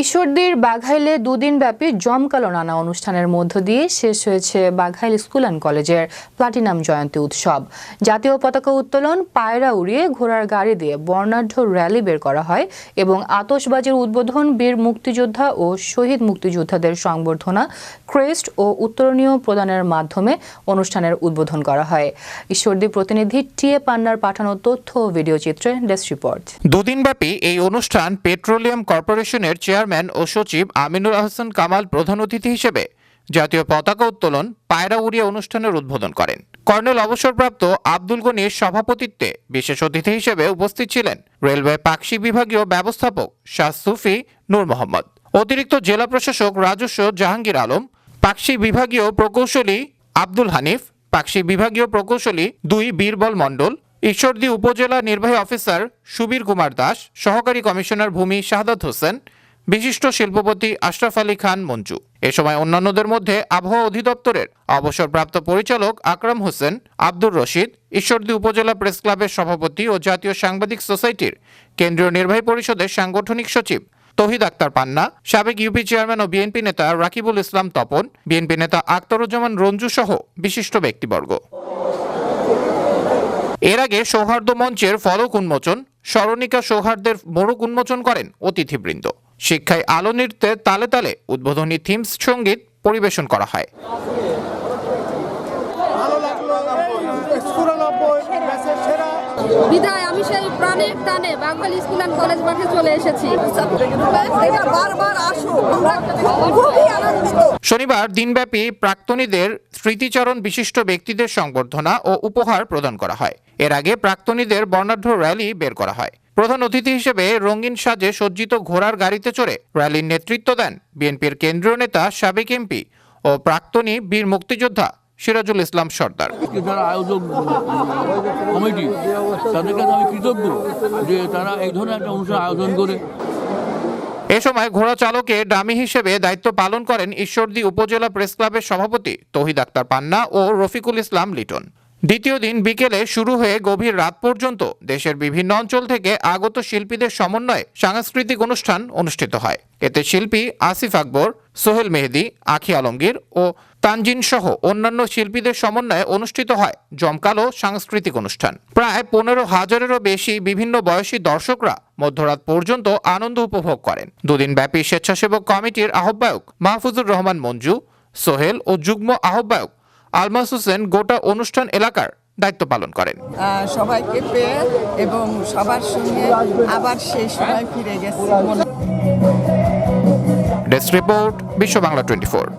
ঈশ্বরদীর বাঘাইলে দুদিনব্যাপী জমকালো নানা অনুষ্ঠানের মধ্য দিয়ে শেষ হয়েছে বাঘাইল স্কুল অ্যান্ড কলেজের প্লাটিনাম জয়ন্তী উৎসব। জাতীয় পতাকা উত্তোলন, পায়রা উড়িয়ে ঘোড়ার গাড়ি দিয়ে বর্ণাঢ্য র্যালি বের করা হয় এবং আতশবাজির উদ্বোধন, বীর মুক্তিযোদ্ধা ও শহীদ মুক্তিযোদ্ধাদের সংবর্ধনা, ক্রেস্ট ও উত্তরণীয় প্রদানের মাধ্যমে অনুষ্ঠানের উদ্বোধন করা হয়। ঈশ্বরদী প্রতিনিধি টিএ পান্নার পাঠানো তথ্য ও ভিডিও চিত্রে ডেস্ক রিপোর্ট। দুদিনব্যাপী এই অনুষ্ঠান পেট্রোলিয়াম কর্পোরেশনের চেয়ারম্যান ও সচিব আমিনুল আহসান কামাল প্রধান অতিথি হিসেবে জাতীয় পতাকা উত্তোলন, পায়রা উড়িয়ে অনুষ্ঠানের উদ্বোধন করেন। কর্নেল অবসরপ্রাপ্ত আব্দুল গনির সভাপতিত্বে বিশেষ অতিথি হিসেবে উপস্থিত ছিলেন রেলওয়ে পাকশি বিভাগীয় ব্যবস্থাপক শাহ সুফি নূর মোহাম্মদ, অতিরিক্ত জেলা প্রশাসক রাজস্ব জাহাঙ্গীর আলম, পাকশি বিভাগীয় প্রকৌশলী আব্দুল হানিফ, পাকশি বিভাগীয় প্রকৌশলী 2 বীরবল মণ্ডল, ঈশ্বরদী উপজেলা নির্বাহী অফিসার সুবীর কুমার দাস, সহকারী কমিশনার ভূমি শাহাদাত হোসেন, বিশিষ্ট শিল্পপতি আশরাফ আলী খান মঞ্জু। এ সময় অন্যান্যদের মধ্যে আবহাওয়া অধিদপ্তরের অবসরপ্রাপ্ত পরিচালক আকরাম হোসেন, আব্দুর রশিদ, ঈশ্বরদী উপজেলা প্রেস ক্লাবের সভাপতি ও জাতীয় সাংবাদিক সোসাইটির কেন্দ্রীয় নির্বাহী পরিষদের সাংগঠনিক সচিব তৌহিদ আক্তার পান্না, সাবেক ইউপি চেয়ারম্যান ও বিএনপি নেতা রাকিবুল ইসলাম তপন, বিএনপি নেতা আখতারুজ্জামান রঞ্জু সহ বিশিষ্ট ব্যক্তিবর্গ। এর আগে সৌহার্দ্য মঞ্চের ফলক উন্মোচন, স্মরণিকা সৌহার্দ্যের মোড়ক উন্মোচন করেন অতিথিবৃন্দ। শিক্ষায় আলো নৃত্যের তালে তালে উদ্বোধনী থিমস সঙ্গীত পরিবেশন করা হয়। বিদায় আমি সেই প্রাণের টানে বাঘাইল স্কুল অ্যান্ড কলেজ মাঠে চলে এসেছি। শনিবার দিনব্যাপী প্রাক্তনীদের স্মৃতিচারণ, বিশিষ্ট ব্যক্তিদের সংবর্ধনা ও উপহার প্রদান করা হয়। এর আগে প্রাক্তনীদের বর্ণাঢ্য র্যালি বের করা হয়। প্রধান অতিথি হিসেবে রঙিন সাজে সজ্জিত ঘোড়ার গাড়িতে চড়ে র্যালির নেতৃত্ব দেন বিএনপির কেন্দ্রীয় নেতা, সাবেক এমপি ও প্রাক্তনী বীর মুক্তিযোদ্ধা সিরাজুল ইসলাম সর্দার। যারা আয়োজক কমিটি, তাদের কাছে আমি কৃতজ্ঞ যে তারা এই ধরনের একটা অনুষ্ঠান আয়োজন করে। এ সময় ঘোড়া চালকে ডামি হিসেবে দায়িত্ব পালন করেন ঈশ্বরদী উপজেলা প্রেস ক্লাবের সভাপতি তৌহিদ আক্তার পান্না ও রফিকুল ইসলাম লিটন। দ্বিতীয় দিন বিকেলে শুরু হয়ে গভীর রাত পর্যন্ত দেশের বিভিন্ন অঞ্চল থেকে আগত শিল্পীদের সমন্বয়ে সাংস্কৃতিক অনুষ্ঠান অনুষ্ঠিত হয়। এতে শিল্পী আসিফ আকবর, সোহেল মেহেদি, আখি আলমগীর ও তানজিন সহ অন্যান্য শিল্পীদের সমন্বয়ে অনুষ্ঠিত হয় জমকালো সাংস্কৃতিক অনুষ্ঠান। প্রায় 15,000-এরও বেশি বিভিন্ন বয়সী দর্শকরা মধ্যরাত পর্যন্ত আনন্দ উপভোগ করেন। দুদিনব্যাপী স্বেচ্ছাসেবক কমিটির আহ্বায়ক মাহফুজুর রহমান মঞ্জু, সোহেল ও যুগ্ম আহ্বায়ক আলমাস হোসেন গোটা অনুষ্ঠান এলাকার দায়িত্ব পালন করেন। সবাইকে পেয়ে এবং সবার সঙ্গে আবার সেই সময় ফিরে গেছে। ডেস্ক রিপোর্ট, বিশ্ব বাংলা 24।